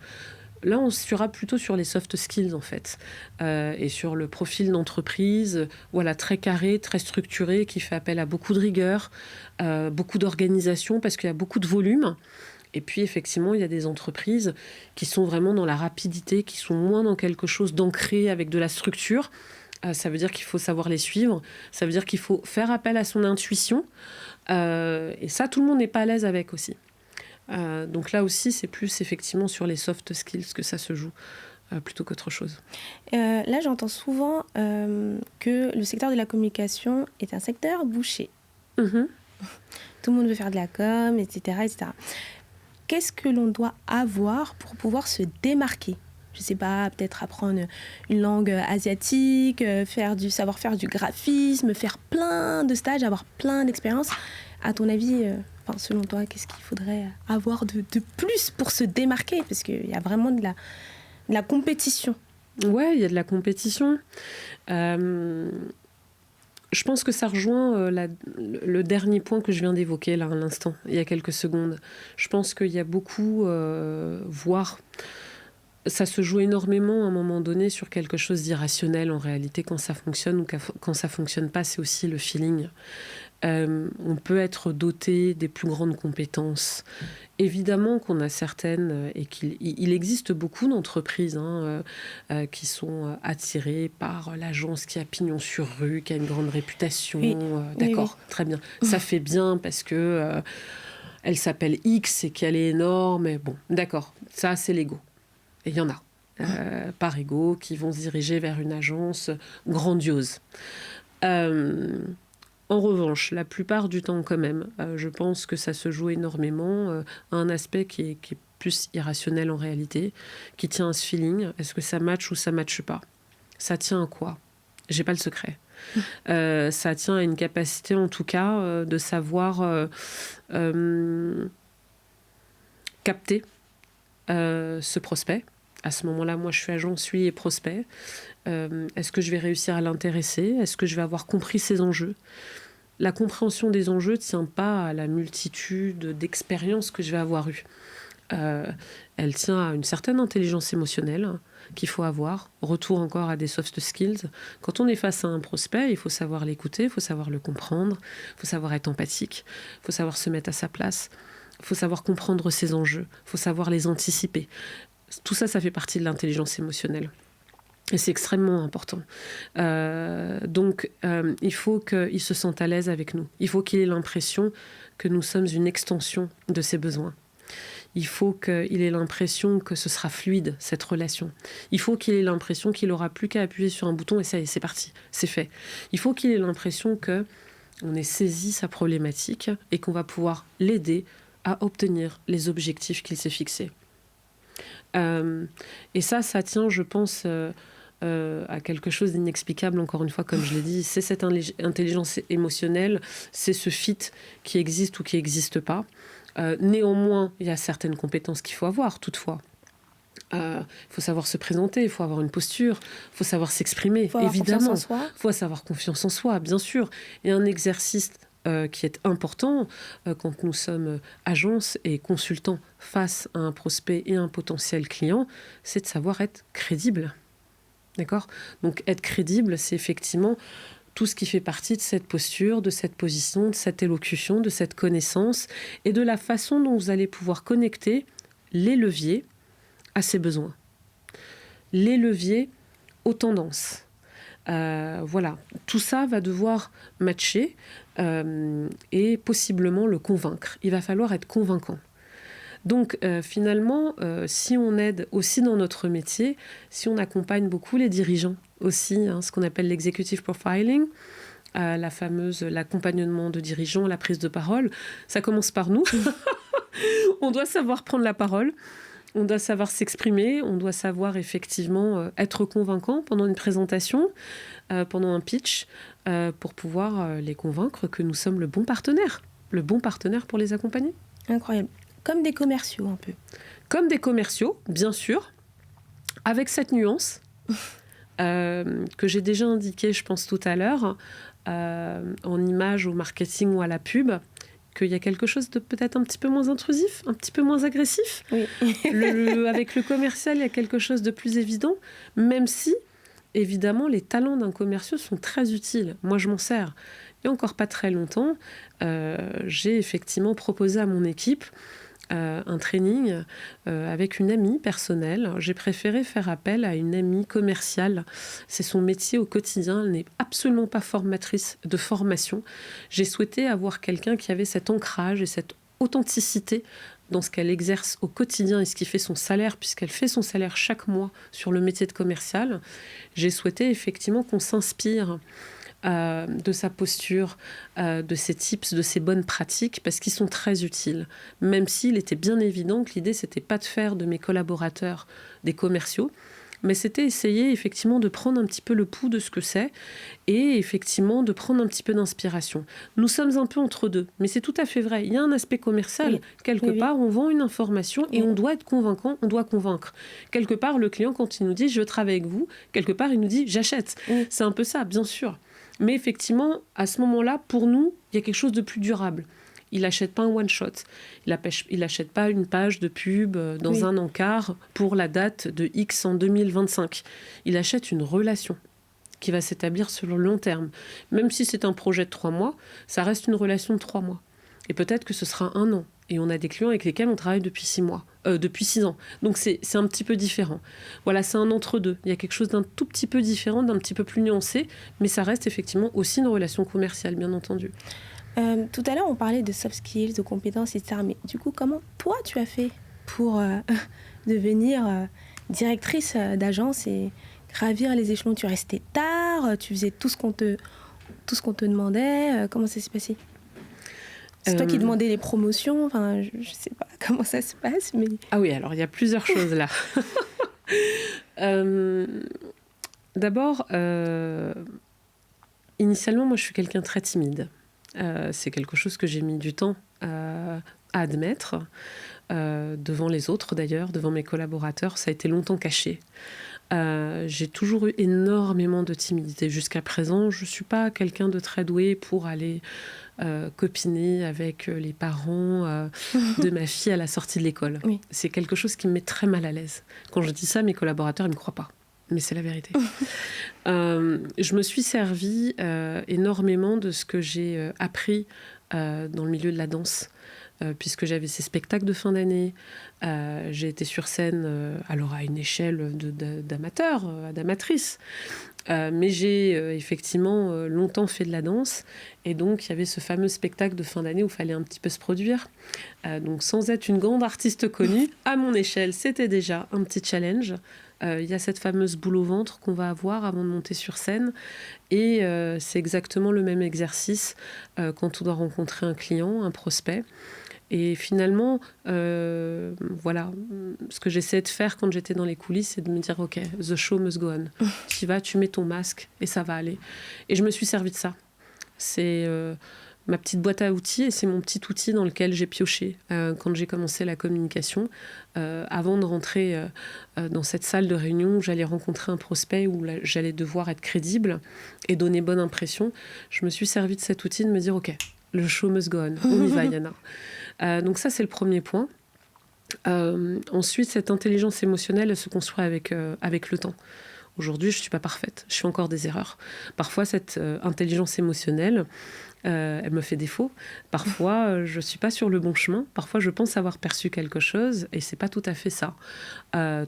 Là, on sera plutôt sur les soft skills, en fait, et sur le profil d'entreprise, voilà, très carré, très structuré, qui fait appel à beaucoup de rigueur, beaucoup d'organisation, parce qu'il y a beaucoup de volume. Et puis, effectivement, il y a des entreprises qui sont vraiment dans la rapidité, qui sont moins dans quelque chose d'ancré avec de la structure. Ça veut dire qu'il faut savoir les suivre. Ça veut dire qu'il faut faire appel à son intuition. Et ça, tout le monde n'est pas à l'aise avec aussi. Donc là aussi, c'est plus effectivement sur les soft skills que ça se joue, plutôt qu'autre chose. Là, j'entends souvent que le secteur de la communication est un secteur bouché. Tout le monde veut faire de la com, etc., etc. Qu'est-ce que l'on doit avoir pour pouvoir se démarquer ? Je ne sais pas, peut-être apprendre une langue asiatique, savoir faire du graphisme, faire plein de stages, avoir plein d'expériences. À ton avis, selon toi, qu'est-ce qu'il faudrait avoir de plus pour se démarquer ? Parce qu'il y a vraiment de la compétition. Ouais, il y a de la compétition. Je pense que ça rejoint le dernier point que je viens d'évoquer là à l'instant, il y a quelques secondes. Je pense qu'il y a beaucoup, voire... Ça se joue énormément à un moment donné sur quelque chose d'irrationnel en réalité quand ça fonctionne ou quand ça fonctionne pas, c'est aussi le feeling. On peut être doté des plus grandes compétences. Évidemment qu'on a certaines et qu'il existe beaucoup d'entreprises qui sont attirées par l'agence qui a pignon sur rue, qui a une grande réputation. Oui. D'accord, oui. Très bien. Ça fait bien parce que elle s'appelle X et qu'elle est énorme. Et bon, d'accord, ça c'est l'ego. Et il y en a, par ego, qui vont se diriger vers une agence grandiose. En revanche, la plupart du temps quand même, je pense que ça se joue énormément à un aspect qui est plus irrationnel en réalité, qui tient à ce feeling. Est-ce que ça match ou ça matche pas ? Ça tient à quoi ? J'ai pas le secret. Ça tient à une capacité en tout cas de savoir capter ce prospect. À ce moment-là, moi, je suis agent, suis et prospect. Est-ce que je vais réussir à l'intéresser ? Est-ce que je vais avoir compris ses enjeux ? La compréhension des enjeux ne tient pas à la multitude d'expériences que je vais avoir eues. Elle tient à une certaine intelligence émotionnelle, qu'il faut avoir. Retour encore à des soft skills. Quand on est face à un prospect, il faut savoir l'écouter, il faut savoir le comprendre, il faut savoir être empathique, il faut savoir se mettre à sa place, il faut savoir comprendre ses enjeux, il faut savoir les anticiper. Tout ça, ça fait partie de l'intelligence émotionnelle. Et c'est extrêmement important. Donc, il faut qu'il se sente à l'aise avec nous. Il faut qu'il ait l'impression que nous sommes une extension de ses besoins. Il faut qu'il ait l'impression que ce sera fluide, cette relation. Il faut qu'il ait l'impression qu'il n'aura plus qu'à appuyer sur un bouton et ça y est, c'est parti, c'est fait. Il faut qu'il ait l'impression qu'on ait saisi sa problématique et qu'on va pouvoir l'aider à obtenir les objectifs qu'il s'est fixés. Et ça tient, je pense, à quelque chose d'inexplicable, encore une fois, comme je l'ai dit. C'est cette intelligence émotionnelle, c'est ce fit qui existe ou qui n'existe pas. Néanmoins, il y a certaines compétences qu'il faut avoir, toutefois. Il faut savoir se présenter, il faut avoir une posture, il faut savoir s'exprimer, évidemment. Il faut avoir confiance en soi, bien sûr. Et un exercice qui est important quand nous sommes agences et consultants face à un prospect et un potentiel client, c'est de savoir être crédible. D'accord ? Donc être crédible, c'est effectivement tout ce qui fait partie de cette posture, de cette position, de cette élocution, de cette connaissance et de la façon dont vous allez pouvoir connecter les leviers à ses besoins, les leviers aux tendances. Voilà, tout ça va devoir matcher et possiblement le convaincre. Il va falloir être convaincant. Donc finalement, si on aide aussi dans notre métier, si on accompagne beaucoup les dirigeants aussi, ce qu'on appelle l'executive profiling, l'accompagnement de dirigeants, la prise de parole, ça commence par nous. On doit savoir prendre la parole, on doit savoir s'exprimer, on doit savoir effectivement être convaincant pendant une présentation, pendant un pitch, pour pouvoir les convaincre que nous sommes le bon partenaire pour les accompagner. Incroyable. Comme des commerciaux, un peu. Comme des commerciaux, bien sûr, avec cette nuance que j'ai déjà indiquée, je pense, tout à l'heure, en image, au marketing ou à la pub, qu'il y a quelque chose de peut-être un petit peu moins intrusif, un petit peu moins agressif. Oui. Avec le commercial, il y a quelque chose de plus évident, même si, évidemment, les talents d'un commercial sont très utiles. Moi, je m'en sers. Il n'y a encore pas très longtemps, j'ai effectivement proposé à mon équipe un training avec une amie personnelle. J'ai préféré faire appel à une amie commerciale. C'est son métier au quotidien. Elle n'est absolument pas formatrice de formation. J'ai souhaité avoir quelqu'un qui avait cet ancrage et cette authenticité dans ce qu'elle exerce au quotidien et ce qui fait son salaire, puisqu'elle fait son salaire chaque mois sur le métier de commercial. J'ai souhaité effectivement qu'on s'inspire de sa posture, de ses tips, de ses bonnes pratiques, parce qu'ils sont très utiles. Même s'il était bien évident que l'idée, c'était pas de faire de mes collaborateurs des commerciaux, mais c'était essayer effectivement de prendre un petit peu le pouls de ce que c'est et effectivement de prendre un petit peu d'inspiration. Nous sommes un peu entre deux, mais c'est tout à fait vrai. Il y a un aspect commercial. Oui. Quelque part, on vend une information et on doit être convaincant, on doit convaincre. Quelque part, le client, quand il nous dit « je travaille avec vous », quelque part, il nous dit « j'achète ». C'est un peu ça, bien sûr. Mais effectivement, à ce moment-là, pour nous, il y a quelque chose de plus durable. Il n'achète pas un one-shot. Il n'achète pas une page de pub dans un encart pour la date de X en 2025. Il achète une relation qui va s'établir sur le long terme. Même si c'est un projet de 3 mois, ça reste une relation de 3 mois. Et peut-être que ce sera 1 an. Et on a des clients avec lesquels on travaille depuis 6 ans. Donc c'est un petit peu différent. Voilà, c'est un entre-deux. Il y a quelque chose d'un tout petit peu différent, d'un petit peu plus nuancé, mais ça reste effectivement aussi une relation commerciale, bien entendu. Tout à l'heure, on parlait de soft skills, de compétences, etc. Mais du coup, comment toi, tu as fait pour devenir directrice d'agence et gravir les échelons? Tu restais tard, tu faisais tout ce qu'on te demandait. Comment ça s'est passé? C'est toi qui demandais les promotions, enfin, je ne sais pas comment ça se passe, mais... Ah oui, alors il y a plusieurs choses là. D'abord, initialement, moi je suis quelqu'un de très timide. C'est quelque chose que j'ai mis du temps à admettre, devant les autres d'ailleurs, devant mes collaborateurs. Ça a été longtemps caché. J'ai toujours eu énormément de timidité. Jusqu'à présent, je ne suis pas quelqu'un de très doué pour aller copiner avec les parents de ma fille à la sortie de l'école. Oui. C'est quelque chose qui me met très mal à l'aise. Quand je dis ça, mes collaborateurs ne me croient pas. Mais c'est la vérité. Je me suis servie énormément de ce que j'ai appris dans le milieu de la danse, puisque j'avais ces spectacles de fin d'année. J'ai été sur scène, alors à une échelle d'amateur, d'amatrice. Mais j'ai effectivement longtemps fait de la danse. Et donc, il y avait ce fameux spectacle de fin d'année où il fallait un petit peu se produire. Donc, sans être une grande artiste connue, à mon échelle, c'était déjà un petit challenge. Il y a cette fameuse boule au ventre qu'on va avoir avant de monter sur scène. Et c'est exactement le même exercice quand on doit rencontrer un client, un prospect. Et finalement, voilà, ce que j'essayais de faire quand j'étais dans les coulisses, c'est de me dire, OK, the show must go on. Tu y vas, tu mets ton masque et ça va aller. Et je me suis servi de ça. C'est ma petite boîte à outils et c'est mon petit outil dans lequel j'ai pioché quand j'ai commencé la communication. Avant de rentrer dans cette salle de réunion où j'allais rencontrer un prospect, où j'allais devoir être crédible et donner bonne impression, je me suis servi de cet outil de me dire, OK, le show must go on. On y va, Yana. Donc ça, c'est le premier point. Ensuite, cette intelligence émotionnelle, elle se construit avec le temps. Aujourd'hui, je ne suis pas parfaite. Je fais encore des erreurs. Parfois, cette intelligence émotionnelle, elle me fait défaut. Parfois, je ne suis pas sur le bon chemin. Parfois, je pense avoir perçu quelque chose et ce n'est pas tout à fait ça.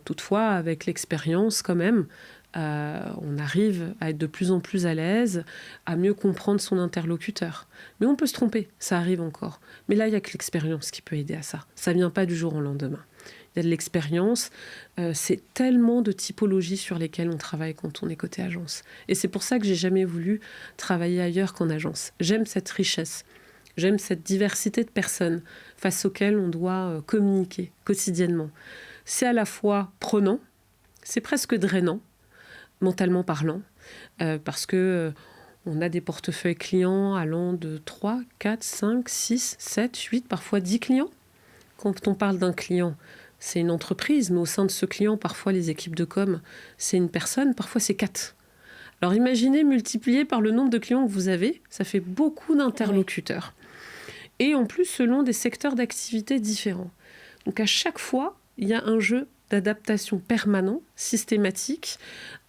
Toutefois, avec l'expérience, quand même, on arrive à être de plus en plus à l'aise, à mieux comprendre son interlocuteur. Mais on peut se tromper, ça arrive encore. Mais là, il n'y a que l'expérience qui peut aider à ça. Ça ne vient pas du jour au lendemain. Il y a de l'expérience. C'est tellement de typologies sur lesquelles on travaille quand on est côté agence. Et c'est pour ça que j'ai jamais voulu travailler ailleurs qu'en agence. J'aime cette richesse. J'aime cette diversité de personnes face auxquelles on doit communiquer quotidiennement. C'est à la fois prenant, c'est presque drainant, mentalement parlant, parce que on a des portefeuilles clients allant de 3, 4, 5, 6, 7, 8, parfois 10 clients. Quand on parle d'un client, c'est une entreprise, mais au sein de ce client, parfois les équipes de com, c'est une personne, parfois c'est 4. Alors imaginez multiplié par le nombre de clients que vous avez, ça fait beaucoup d'interlocuteurs. Et en plus, selon des secteurs d'activité différents. Donc à chaque fois, il y a un jeu d'adaptation permanent, systématique,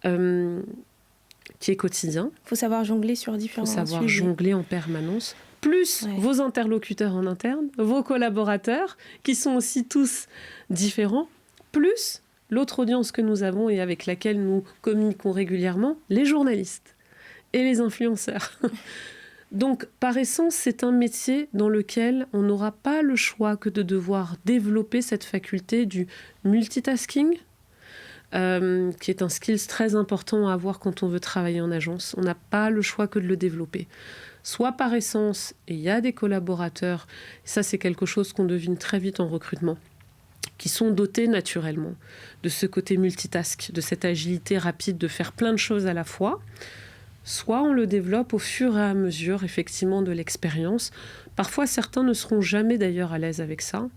qui est quotidien. Il faut savoir jongler sur différents sujets. Il faut savoir jongler en permanence. Plus vos interlocuteurs en interne, vos collaborateurs, qui sont aussi tous différents, plus l'autre audience que nous avons et avec laquelle nous communiquons régulièrement, les journalistes et les influenceurs. Donc, par essence, c'est un métier dans lequel on n'aura pas le choix que de devoir développer cette faculté du multitasking, qui est un skill très important à avoir quand on veut travailler en agence. On n'a pas le choix que de le développer. Soit par essence, et il y a des collaborateurs, et ça c'est quelque chose qu'on devine très vite en recrutement, qui sont dotés naturellement de ce côté multitask, de cette agilité rapide de faire plein de choses à la fois. Soit on le développe au fur et à mesure, effectivement, de l'expérience. Parfois, certains ne seront jamais d'ailleurs à l'aise avec ça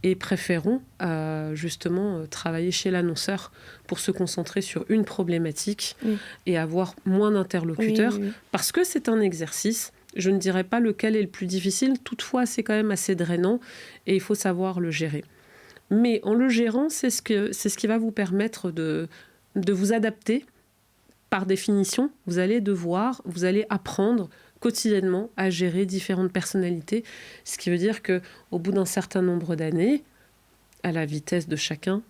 et préféreront justement travailler chez l'annonceur pour se concentrer sur une problématique et avoir moins d'interlocuteurs. Parce que c'est un exercice, je ne dirais pas lequel est le plus difficile, toutefois c'est quand même assez drainant et il faut savoir le gérer. Mais en le gérant, c'est ce qui va vous permettre de vous adapter. Par définition, vous allez apprendre quotidiennement à gérer différentes personnalités, ce qui veut dire qu'au bout d'un certain nombre d'années, à la vitesse de chacun,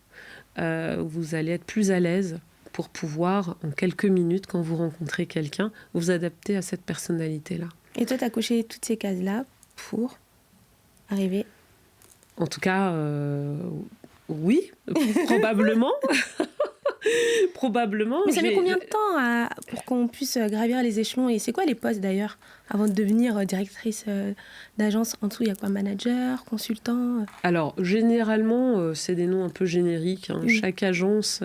vous allez être plus à l'aise pour pouvoir, en quelques minutes, quand vous rencontrez quelqu'un, vous adapter à cette personnalité-là. Et toi, tu as coché toutes ces cases-là pour arriver... En tout cas, oui, probablement. Probablement. Mais ça met combien de temps pour qu'on puisse gravir les échelons? Et c'est quoi les postes d'ailleurs avant de devenir directrice d'agence? En dessous, il y a quoi? Manager, consultant? Alors, généralement, c'est des noms un peu génériques. Hein. Oui. Chaque agence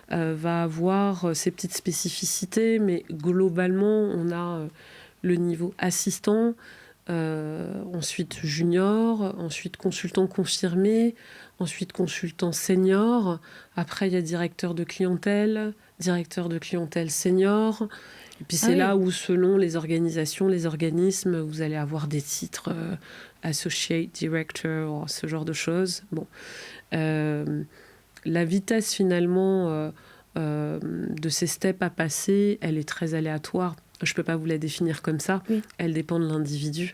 va avoir ses petites spécificités, mais globalement, on a le niveau assistant, ensuite junior, ensuite consultant confirmé, ensuite consultant senior. Après, il y a directeur de clientèle senior. Et puis c'est là où, selon les organisations, les organismes, vous allez avoir des titres associate director, ce genre de choses. Bon, la vitesse finalement de ces steps à passer, elle est très aléatoire. Je ne peux pas vous la définir comme ça. Oui. Elle dépend de l'individu.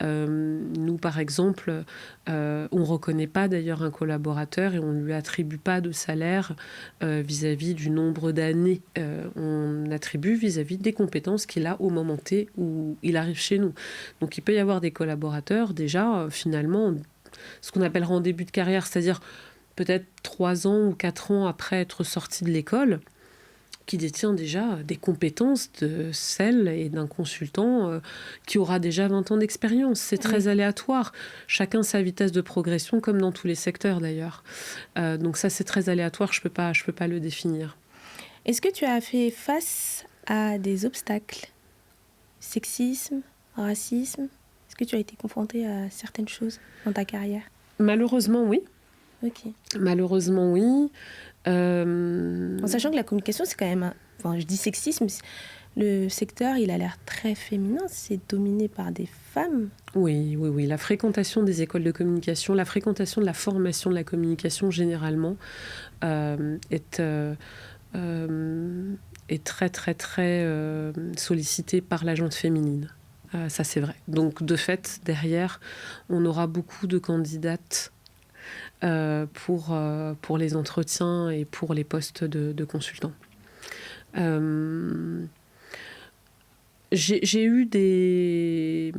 Nous, par exemple, on ne reconnaît pas d'ailleurs un collaborateur et on ne lui attribue pas de salaire vis-à-vis du nombre d'années. On attribue vis-à-vis des compétences qu'il a au moment T où il arrive chez nous. Donc il peut y avoir des collaborateurs déjà, finalement, ce qu'on appellera en début de carrière, c'est-à-dire peut-être 3 ans ou 4 ans après être sorti de l'école, qui détient déjà des compétences de celle et d'un consultant qui aura déjà 20 ans d'expérience. C'est très aléatoire. Chacun sa vitesse de progression, comme dans tous les secteurs d'ailleurs. Donc ça, c'est très aléatoire, je peux pas le définir. Est-ce que tu as fait face à des obstacles? Sexisme, racisme? Est-ce que tu as été confrontée à certaines choses dans ta carrière? Malheureusement, oui. Ok. Malheureusement, oui. En sachant que la communication, c'est quand même... Enfin, je dis sexisme, le secteur, il a l'air très féminin. C'est dominé par des femmes. Oui. La fréquentation des écoles de communication, la fréquentation de la formation de la communication, généralement, est très, très, très sollicitée par la gente féminine. Ça, c'est vrai. Donc, de fait, derrière, on aura beaucoup de candidates pour les entretiens et pour les postes de consultants. J'ai eu de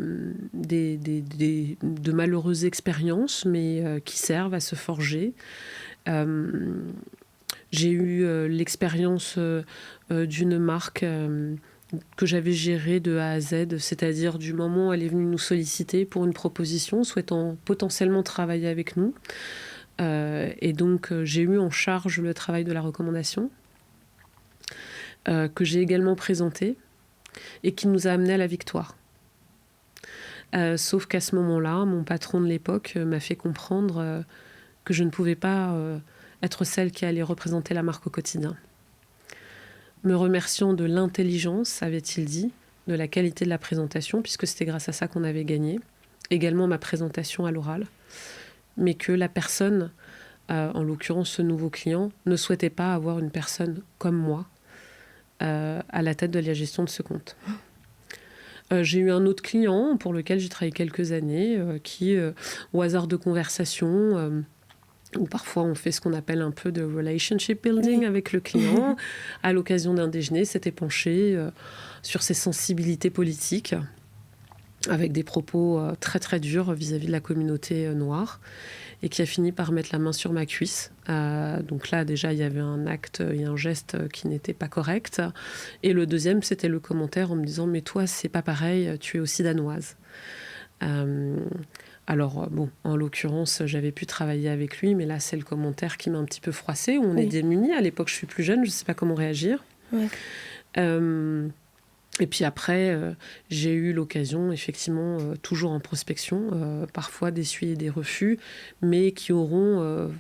malheureuses expériences, mais qui servent à se forger. J'ai eu l'expérience d'une marque que j'avais gérée de A à Z, c'est-à-dire du moment où elle est venue nous solliciter pour une proposition, souhaitant potentiellement travailler avec nous. Et donc, j'ai eu en charge le travail de la recommandation, que j'ai également présenté, et qui nous a amené à la victoire. Sauf qu'à ce moment-là, mon patron de l'époque m'a fait comprendre que je ne pouvais pas être celle qui allait représenter la marque au quotidien. Me remerciant de l'intelligence, avait-il dit, de la qualité de la présentation, puisque c'était grâce à ça qu'on avait gagné, également ma présentation à l'oral, mais que la personne, en l'occurrence ce nouveau client, ne souhaitait pas avoir une personne comme moi à la tête de la gestion de ce compte. J'ai eu un autre client pour lequel j'ai travaillé quelques années, qui, au hasard de conversation, où parfois on fait ce qu'on appelle un peu de relationship building avec le client, à l'occasion d'un déjeuner, s'était penché sur ses sensibilités politiques, avec des propos très très durs vis-à-vis de la communauté noire, et qui a fini par mettre la main sur ma cuisse. Donc là, déjà, il y avait un acte et un geste qui n'était pas correct. Et le deuxième, c'était le commentaire en me disant « Mais toi, c'est pas pareil, tu es aussi danoise ». Alors, bon, en l'occurrence, j'avais pu travailler avec lui, mais là, c'est le commentaire qui m'a un petit peu froissée. On est démunis. À l'époque, je suis plus jeune, je ne sais pas comment réagir. Ouais. Et puis après, j'ai eu l'occasion, effectivement, toujours en prospection, parfois d'essuyer des refus, mais qui auront,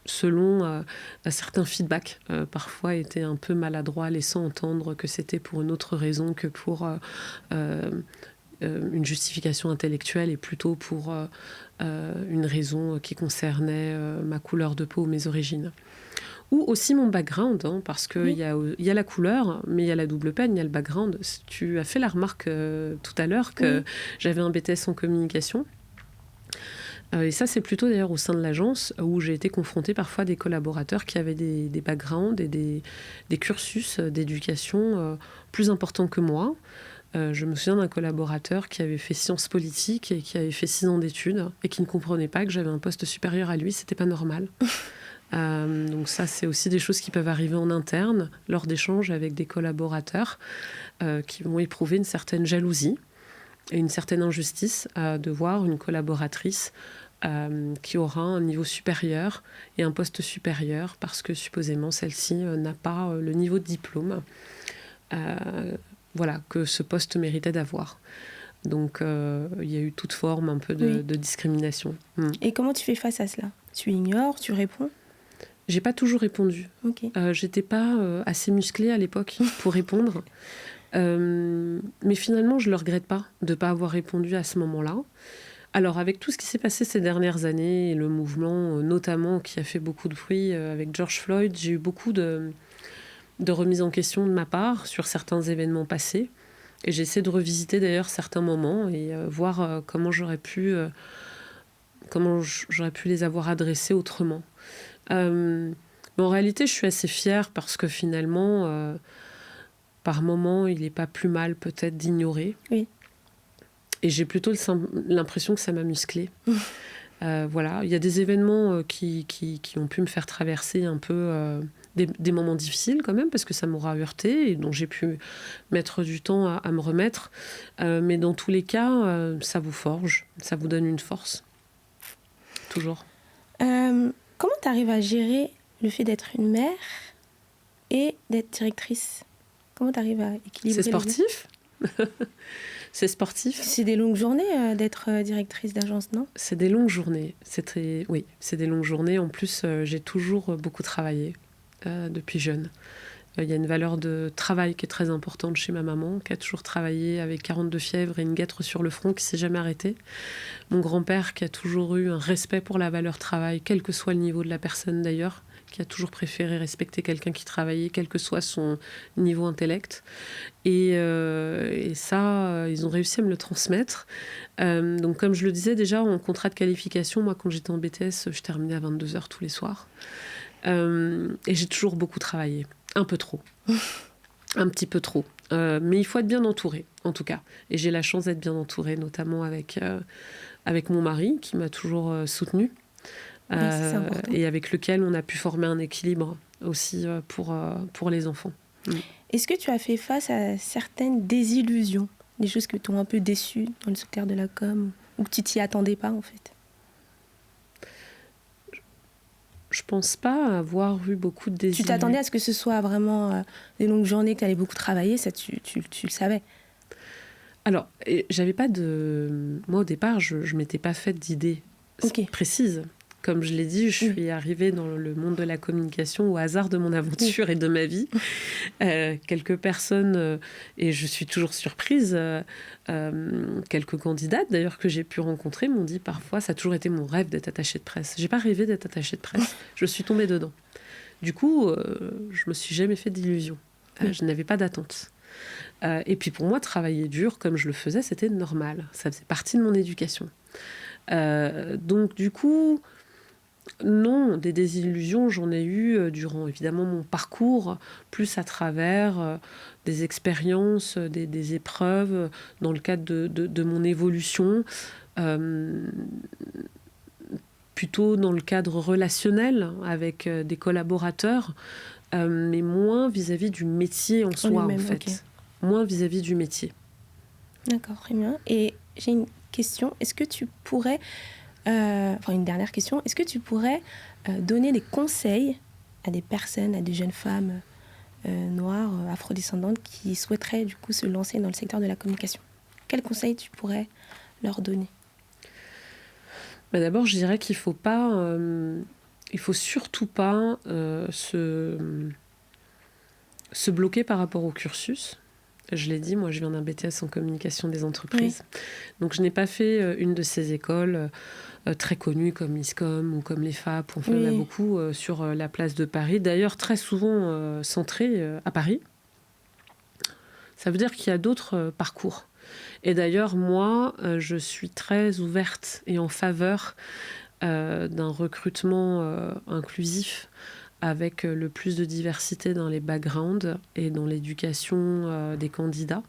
selon certains feedbacks, parfois été un peu maladroits, laissant entendre que c'était pour une autre raison que pour une justification intellectuelle et plutôt pour une raison qui concernait ma couleur de peau ou mes origines. Ou aussi mon background, hein, parce qu'il y a la couleur, mais il y a la double peine, il y a le background. Tu as fait la remarque tout à l'heure que j'avais un BTS en communication. Et ça, c'est plutôt d'ailleurs au sein de l'agence où j'ai été confrontée parfois à des collaborateurs qui avaient des backgrounds et des cursus d'éducation plus importants que moi. Je me souviens d'un collaborateur qui avait fait sciences politiques et qui avait fait 6 ans d'études et qui ne comprenait pas que j'avais un poste supérieur à lui, c'était pas normal. Donc ça, c'est aussi des choses qui peuvent arriver en interne lors d'échanges avec des collaborateurs qui vont éprouver une certaine jalousie et une certaine injustice de voir une collaboratrice qui aura un niveau supérieur et un poste supérieur parce que supposément celle-ci n'a pas le niveau de diplôme que ce poste méritait d'avoir. Donc il y a eu toute forme un peu de discrimination. Et comment tu fais face à cela? Tu ignores, tu réponds? J'ai pas toujours répondu. Okay. J'étais pas assez musclée à l'époque pour répondre. Mais finalement, je ne le regrette pas de ne pas avoir répondu à ce moment-là. Alors, avec tout ce qui s'est passé ces dernières années, et le mouvement notamment qui a fait beaucoup de bruit avec George Floyd, j'ai eu beaucoup de remises en question de ma part sur certains événements passés. Et j'essaie de revisiter d'ailleurs certains moments et voir comment j'aurais pu les avoir adressés autrement. Mais en réalité, je suis assez fière parce que finalement, par moments, il n'est pas plus mal peut-être d'ignorer. Oui. Et j'ai plutôt l'impression que ça m'a musclée. Voilà, il y a des événements qui ont pu me faire traverser un peu des moments difficiles quand même, parce que ça m'aura heurté et dont j'ai pu mettre du temps à me remettre. Mais dans tous les cas, ça vous forge, ça vous donne une force. Toujours. Comment tu arrives à gérer le fait d'être une mère et d'être directrice? Comment tu arrives à équilibrer? C'est sportif. C'est sportif. C'est des longues journées d'être directrice d'agence, non? C'est des longues journées. Oui, c'est des longues journées. En plus, j'ai toujours beaucoup travaillé depuis jeune. Il y a une valeur de travail qui est très importante chez ma maman, qui a toujours travaillé avec 42 fièvres et une guêtre sur le front, qui ne s'est jamais arrêtée. Mon grand-père, qui a toujours eu un respect pour la valeur travail, quel que soit le niveau de la personne d'ailleurs, qui a toujours préféré respecter quelqu'un qui travaillait, quel que soit son niveau intellect. Et ça, ils ont réussi à me le transmettre. Donc, comme je le disais déjà, en contrat de qualification, moi, quand j'étais en BTS, je terminais à 22h tous les soirs. Et j'ai toujours beaucoup travaillé. Un peu trop. Un petit peu trop. Mais il faut être bien entouré, en tout cas. Et j'ai la chance d'être bien entourée, notamment avec mon mari, qui m'a toujours soutenue. Et avec lequel on a pu former un équilibre aussi pour les enfants. Est-ce que tu as fait face à certaines désillusions, des choses qui t'ont un peu déçue dans le secteur de la com, ou que tu t'y attendais pas en fait? Je pense pas avoir eu beaucoup de désillusions. Tu t'attendais à ce que ce soit vraiment des longues journées, que tu allais beaucoup travailler, ça tu le savais? Alors, j'avais pas de... Moi, au départ, je m'étais pas faite d'idées précises. Comme je l'ai dit, je suis arrivée dans le monde de la communication au hasard de mon aventure et de ma vie. Quelques personnes, et je suis toujours surprise, quelques candidates d'ailleurs que j'ai pu rencontrer m'ont dit parfois, ça a toujours été mon rêve d'être attachée de presse. J'ai pas rêvé d'être attachée de presse, je suis tombée dedans. Du coup, je me suis jamais fait d'illusions. Je n'avais pas d'attente. Et puis pour moi, travailler dur comme je le faisais, c'était normal. Ça faisait partie de mon éducation. Donc du coup... Non, des désillusions, j'en ai eu durant évidemment mon parcours, plus à travers des expériences, des épreuves, dans le cadre de mon évolution, plutôt dans le cadre relationnel avec des collaborateurs, mais moins vis-à-vis du métier en soi, en fait. Okay. Moins vis-à-vis du métier. D'accord, très bien. Et j'ai une question, est-ce que tu pourrais... une dernière question. Est-ce que tu pourrais donner des conseils à des personnes, à des jeunes femmes noires, afrodescendantes qui souhaiteraient du coup se lancer dans le secteur de la communication? Quels conseils tu pourrais leur donner? D'abord, je dirais qu'il faut surtout pas se bloquer par rapport au cursus. Je l'ai dit, moi je viens d'un BTS en communication des entreprises. Oui. Donc je n'ai pas fait une de ces écoles très connues comme l'ISCOM ou comme les FAP. Enfin, il y en a beaucoup sur la place de Paris. D'ailleurs, très souvent centrées à Paris. Ça veut dire qu'il y a d'autres parcours. Et d'ailleurs, moi, je suis très ouverte et en faveur d'un recrutement inclusif avec le plus de diversité dans les backgrounds et dans l'éducation des candidats.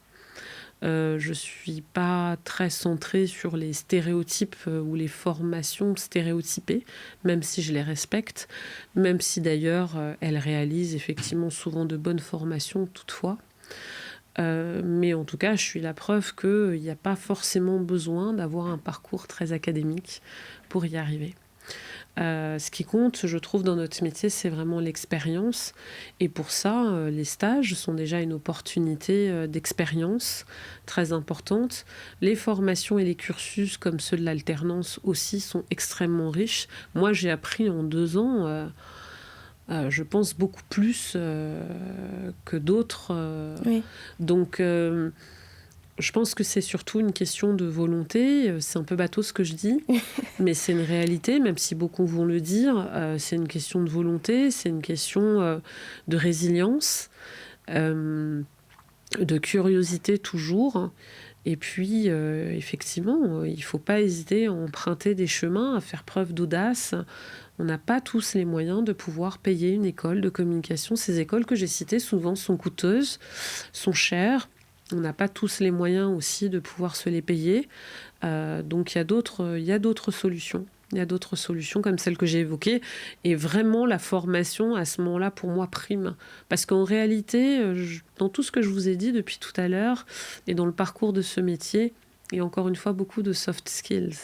Je ne suis pas très centrée sur les stéréotypes ou les formations stéréotypées, même si je les respecte, même si d'ailleurs elles réalisent effectivement souvent de bonnes formations toutefois. Mais en tout cas, je suis la preuve qu'il n'y a pas forcément besoin d'avoir un parcours très académique pour y arriver. Ce qui compte, je trouve, dans notre métier, c'est vraiment l'expérience. Et pour ça, les stages sont déjà une opportunité d'expérience très importante. Les formations et les cursus, comme ceux de l'alternance aussi, sont extrêmement riches. Moi, j'ai appris en 2 ans je pense, beaucoup plus que d'autres. Oui. Donc, je pense que c'est surtout une question de volonté. C'est un peu bateau ce que je dis, mais c'est une réalité, même si beaucoup vont le dire. C'est une question de volonté, c'est une question de résilience, de curiosité toujours. Et puis, effectivement, il ne faut pas hésiter à emprunter des chemins, à faire preuve d'audace. On n'a pas tous les moyens de pouvoir payer une école de communication. Ces écoles que j'ai citées, souvent, sont coûteuses, sont chères. On n'a pas tous les moyens aussi de pouvoir se les payer. Donc, il y a d'autres solutions. Il y a d'autres solutions comme celle que j'ai évoquée. Et vraiment, la formation, à ce moment-là, pour moi, prime. Parce qu'en réalité, dans tout ce que je vous ai dit depuis tout à l'heure, et dans le parcours de ce métier, il y a encore une fois beaucoup de soft skills.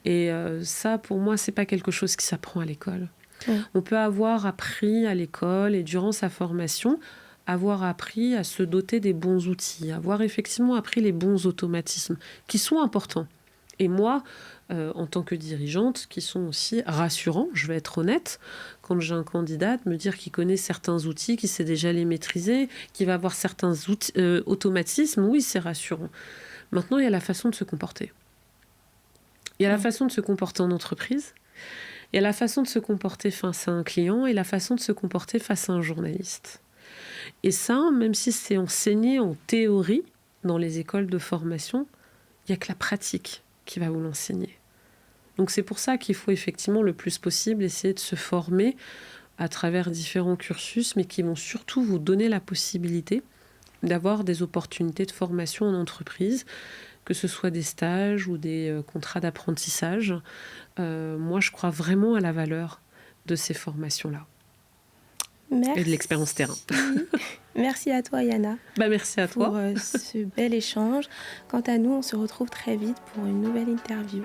Et ça, pour moi, c'est pas quelque chose qui s'apprend à l'école. Ouais. On peut avoir appris à l'école et durant sa formation, avoir appris à se doter des bons outils, avoir effectivement appris les bons automatismes qui sont importants. Et moi, en tant que dirigeante, qui sont aussi rassurants, je vais être honnête, quand j'ai un candidat, de me dire qu'il connaît certains outils, qu'il sait déjà les maîtriser, qu'il va avoir certains automatismes, oui, c'est rassurant. Maintenant, il y a la façon de se comporter. Il y a la façon de se comporter en entreprise, il y a la façon de se comporter face à un client et la façon de se comporter face à un journaliste. Et ça, même si c'est enseigné en théorie dans les écoles de formation, il n'y a que la pratique qui va vous l'enseigner. Donc c'est pour ça qu'il faut effectivement le plus possible essayer de se former à travers différents cursus, mais qui vont surtout vous donner la possibilité d'avoir des opportunités de formation en entreprise, que ce soit des stages ou des contrats d'apprentissage. Moi, je crois vraiment à la valeur de ces formations-là. Merci. Et de l'expérience terrain. Merci à toi, Yana. Merci à toi. Pour ce bel échange. Quant à nous, on se retrouve très vite pour une nouvelle interview.